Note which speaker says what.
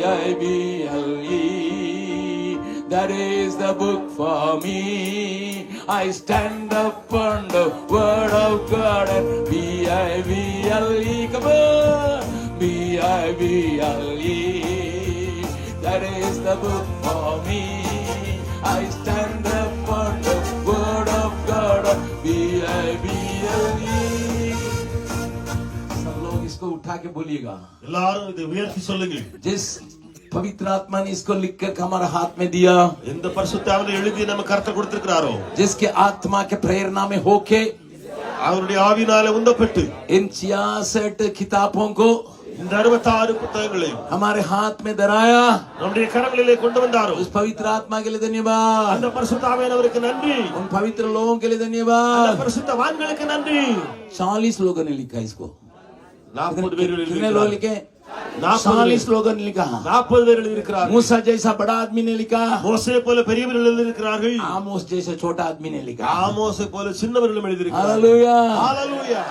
Speaker 1: B-I-B-L-E. That is the book for me. I stand up on the word of God and B-I-B-L-E. Come on, B-I-B-L-E. That is the book for me. I stand up on the word of God and B-I-B-L-E. सब लोग इसको उठा के बोलिएगा.
Speaker 2: எல்லாரும் இதை உயர்த்தி சொல்லுங்க.
Speaker 1: जिस पवित्र आत्मा ने इसको लिखकर हमारे हाथ में दिया,
Speaker 2: இந்த பரிசுத்த ஆவியை எழுதி நம்ம கர்த்தர் கொடுத்திருக்கிறாரோ,
Speaker 1: जिसके आत्मा के प्रेरणा में होके
Speaker 2: அவருடைய ஆவியினாலே உந்தப்பட்டு
Speaker 1: इन 66 किताबों को
Speaker 2: இந்த 66 புத்தகங்களை
Speaker 1: हमारे हाथ में धराया.
Speaker 2: நம்முடைய கரங்களிலே கொண்டு வந்தாரோ,
Speaker 1: उस पवित्र आत्मा के लिए धन्यवाद.
Speaker 2: அந்த பரிசுத்த ஆவியானவருக்கு நன்றி.
Speaker 1: उन पवित्र लोगों के लिए
Speaker 2: அந்த
Speaker 1: धन्यवाद.
Speaker 2: பரிசுத்தவான்களுக்கு நன்றி.
Speaker 1: 40 लोगों ने लिखा इसको.
Speaker 2: 40 பேர்
Speaker 1: कितने लोग लिखे? 40 लोगों ने लिखा.
Speaker 2: 40 பேர் எழுதியிருக்கிறார்கள்.
Speaker 1: मूसा जैसा बड़ा आदमी ने लिखा.
Speaker 2: மோசே போல பெரியவர்கள் எழுதியிருக்கிறார்கள்.
Speaker 1: आमोस जैसा छोटा आदमी ने लिखा.
Speaker 2: ஆமோசை போல சின்னவர்களும் எழுதியிருக்கிறார்கள்.
Speaker 1: हालेलुया.
Speaker 2: ஹalleluya.